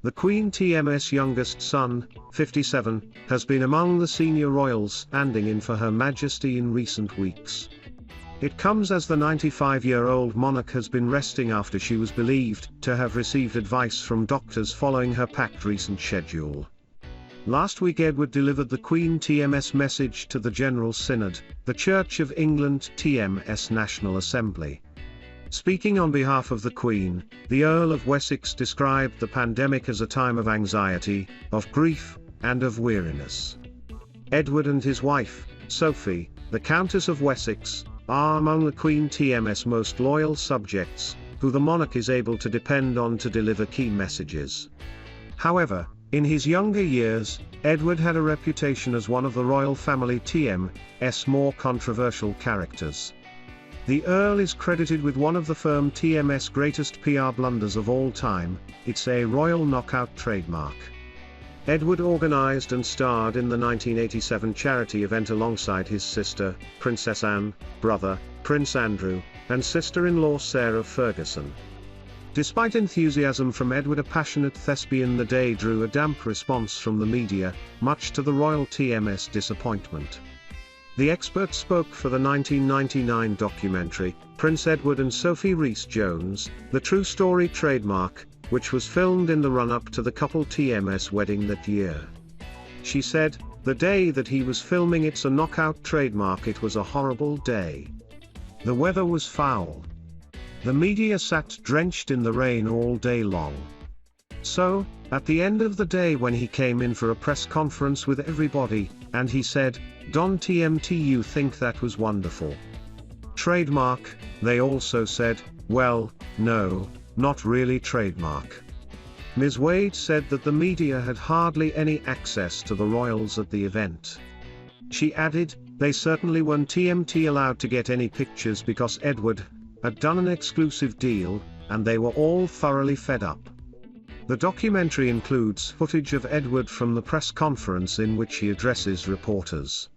The Queen TM's youngest son, 57, has been among the senior royals standing in for Her Majesty in recent weeks. It comes as the 95-year-old monarch has been resting after she was believed to have received advice from doctors following her packed recent schedule. Last week Edward delivered the Queen TM's message to the General Synod, the Church of England TM's National Assembly. Speaking on behalf of the Queen, the Earl of Wessex described the pandemic as a time of anxiety, of grief, and of weariness. Edward and his wife, Sophie, the Countess of Wessex, are among the Queen TM's most loyal subjects, who the monarch is able to depend on to deliver key messages. However, in his younger years, Edward had a reputation as one of the royal family TM's more controversial characters. The Earl is credited with one of the firm TM's greatest PR blunders of all time. It's a royal knockout trademark. Edward organised and starred in the 1987 charity event alongside his sister, Princess Anne, brother, Prince Andrew, and sister-in-law Sarah Ferguson. Despite enthusiasm from Edward, a passionate thespian, the day drew a damp response from the media, much to the royal TM's disappointment. The expert spoke for the 1999 documentary, Prince Edward and Sophie Rhys Jones, The True Story Trademark, which was filmed in the run-up to the couple TM's wedding that year. She said, "The day that he was filming It's a Knockout Trademark, it was a horrible day. The weather was foul. The media sat drenched in the rain all day long. So, at the end of the day when he came in for a press conference with everybody, and he said, 'Don TMT, you think that was wonderful? Trademark,' they also said, 'Well, no, not really trademark.'" Ms. Wade said that the media had hardly any access to the royals at the event. She added, "They certainly weren't TMT allowed to get any pictures because Edward had done an exclusive deal, and they were all thoroughly fed up." The documentary includes footage of Edward from the press conference in which he addresses reporters.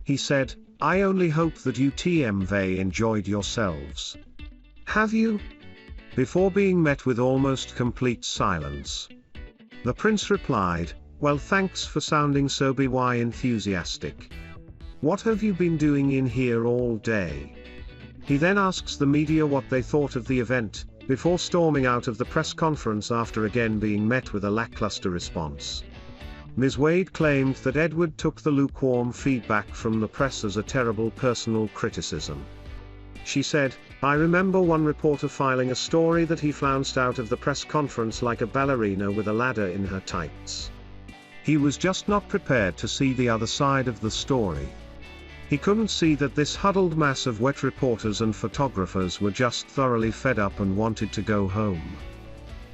He said, "I only hope that you TMV enjoyed yourselves. Have you?" Before being met with almost complete silence. The prince replied, "Well, thanks for sounding so enthusiastic. What have you been doing in here all day?" He then asks the media what they thought of the event, before storming out of the press conference after again being met with a lacklustre response. Ms. Wade claimed that Edward took the lukewarm feedback from the press as a terrible personal criticism. She said, "I remember one reporter filing a story that he flounced out of the press conference like a ballerina with a ladder in her tights. He was just not prepared to see the other side of the story. He couldn't see that this huddled mass of wet reporters and photographers were just thoroughly fed up and wanted to go home."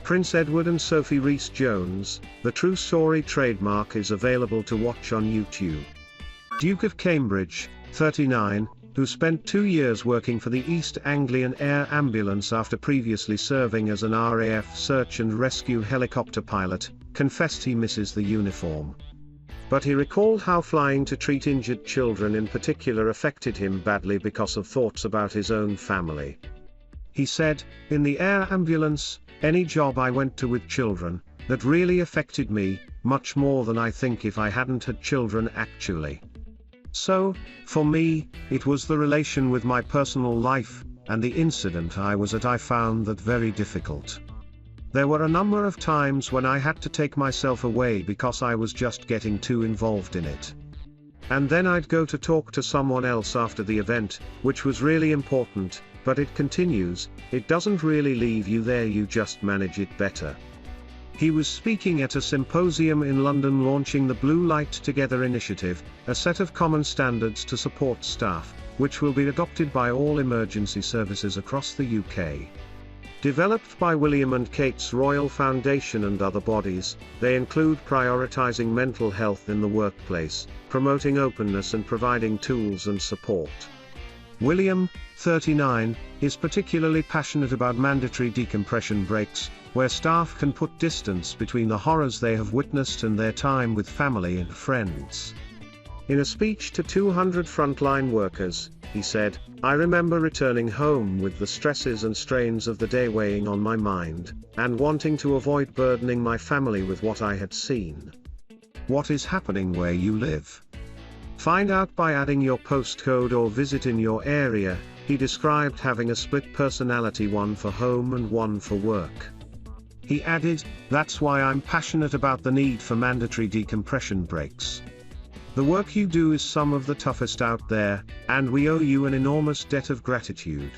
Prince Edward and Sophie Rhys Jones, The True Story Trademark, is available to watch on YouTube. Duke of Cambridge, 39, who spent 2 years working for the East Anglian Air Ambulance after previously serving as an RAF search and rescue helicopter pilot, confessed he misses the uniform. But he recalled how flying to treat injured children in particular affected him badly because of thoughts about his own family. He said, "In the air ambulance, any job I went to with children, that really affected me, much more than I think if I hadn't had children actually. So, for me, it was the relation with my personal life, and the incident I was at I found that very difficult. There were a number of times when I had to take myself away because I was just getting too involved in it. And then I'd go to talk to someone else after the event, which was really important, but it continues, it doesn't really leave you there, you just manage it better." He was speaking at a symposium in London launching the Blue Light Together initiative, a set of common standards to support staff, which will be adopted by all emergency services across the UK. Developed by William and Kate's Royal Foundation and other bodies, they include prioritising mental health in the workplace, promoting openness and providing tools and support. William, 39, is particularly passionate about mandatory decompression breaks, where staff can put distance between the horrors they have witnessed and their time with family and friends. In a speech to 200 frontline workers, he said, "I remember returning home with the stresses and strains of the day weighing on my mind, and wanting to avoid burdening my family with what I had seen." What is happening where you live? Find out by adding your postcode or visit in your area. He described having a split personality, one for home and one for work. He added, "That's why I'm passionate about the need for mandatory decompression breaks. The work you do is some of the toughest out there, and we owe you an enormous debt of gratitude.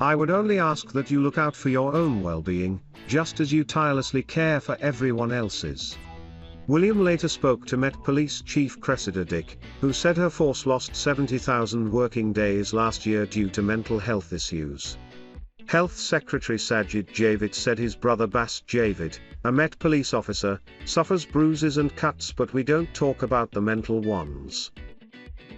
I would only ask that you look out for your own well-being, just as you tirelessly care for everyone else's." William later spoke to Met Police Chief Cressida Dick, who said her force lost 70,000 working days last year due to mental health issues. Health Secretary Sajid Javid said his brother Bas Javid, a Met police officer, suffers bruises and cuts, but we don't talk about the mental ones.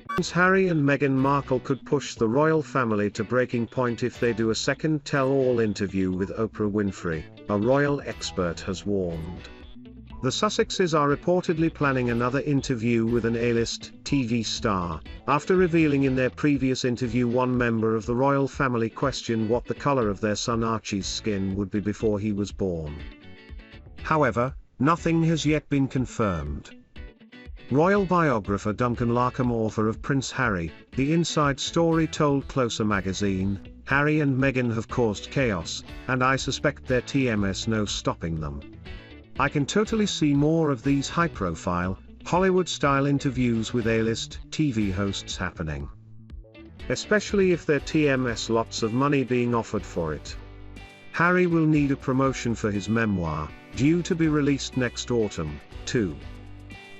Prince Harry and Meghan Markle could push the royal family to breaking point if they do a second tell-all interview with Oprah Winfrey, a royal expert has warned. The Sussexes are reportedly planning another interview with an A-list TV star, after revealing in their previous interview one member of the royal family questioned what the color of their son Archie's skin would be before he was born. However, nothing has yet been confirmed. Royal biographer Duncan Larkham, author of Prince Harry, The Inside Story, told Closer magazine, "Harry and Meghan have caused chaos, and I suspect their TMS no stopping them. I can totally see more of these high-profile, Hollywood-style interviews with A-list TV hosts happening. Especially if their TMS lots of money being offered for it. Harry will need a promotion for his memoir, due to be released next autumn, too.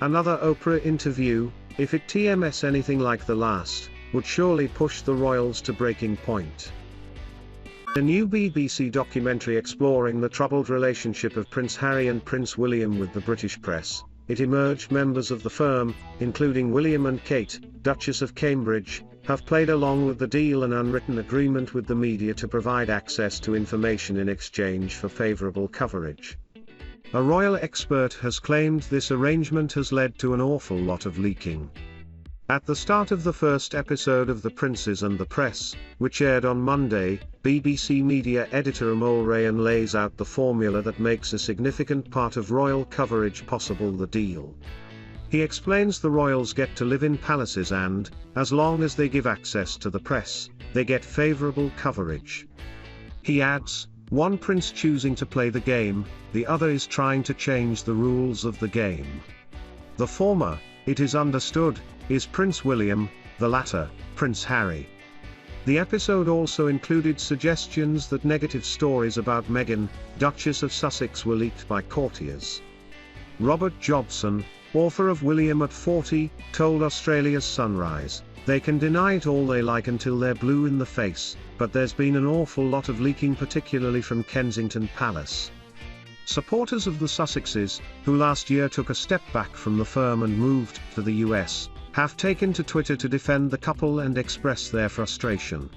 Another Oprah interview, if it TMS anything like the last, would surely push the royals to breaking point." A new BBC documentary exploring the troubled relationship of Prince Harry and Prince William with the British press, it emerged members of the firm, including William and Kate, Duchess of Cambridge, have played along with the deal, an unwritten agreement with the media to provide access to information in exchange for favourable coverage. A royal expert has claimed this arrangement has led to an awful lot of leaking. At the start of the first episode of The Princes and the Press, which aired on Monday, BBC media editor Amol Rayan lays out the formula that makes a significant part of royal coverage possible: the deal. He explains the royals get to live in palaces and, as long as they give access to the press, they get favourable coverage. He adds, one prince choosing to play the game, the other is trying to change the rules of the game. The former, it is understood, is Prince William, the latter, Prince Harry. The episode also included suggestions that negative stories about Meghan, Duchess of Sussex, were leaked by courtiers. Robert Jobson, author of William at 40, told Australia's Sunrise, "They can deny it all they like until they're blue in the face, but there's been an awful lot of leaking, particularly from Kensington Palace." Supporters of the Sussexes, who last year took a step back from the firm and moved to the US, have taken to Twitter to defend the couple and express their frustration.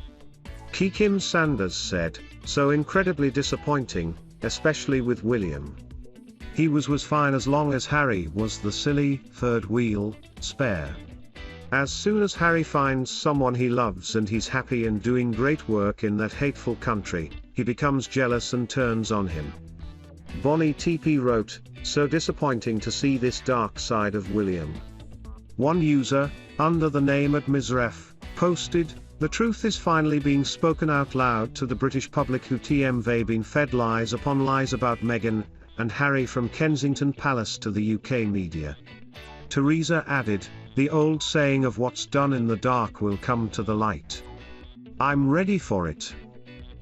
Kim Sanders said, "So incredibly disappointing, especially with William. He was fine as long as Harry was the silly, third wheel, spare. As soon as Harry finds someone he loves and he's happy and doing great work in that hateful country, he becomes jealous and turns on him." Bonnie TP wrote, "So disappointing to see this dark side of William." One user, under the name @Misref, posted, "The truth is finally being spoken out loud to the British public who they've been fed lies upon lies about Meghan and Harry from Kensington Palace to the UK media." Teresa added, "The old saying of what's done in the dark will come to the light. I'm ready for it."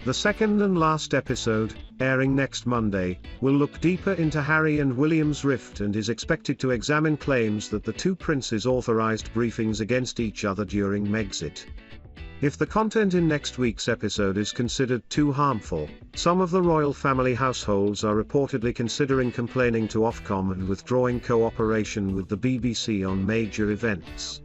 The second and last episode, airing next Monday, will look deeper into Harry and William's rift and is expected to examine claims that the two princes authorized briefings against each other during Megxit. If the content in next week's episode is considered too harmful, some of the royal family households are reportedly considering complaining to Ofcom and withdrawing cooperation with the BBC on major events.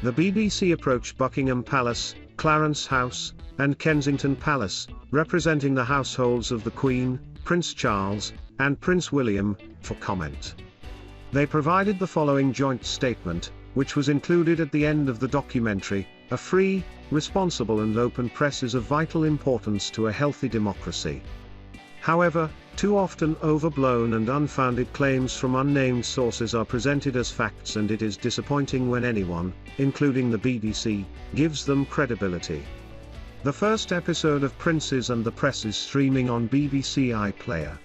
The BBC approached Buckingham Palace, Clarence House, and Kensington Palace, representing the households of the Queen, Prince Charles, and Prince William, for comment. They provided the following joint statement: which was included at the end of the documentary. A free, responsible and open press is of vital importance to a healthy democracy. However, too often overblown and unfounded claims from unnamed sources are presented as facts, and it is disappointing when anyone, including the BBC, gives them credibility. The first episode of Princes and the Press is streaming on BBC iPlayer.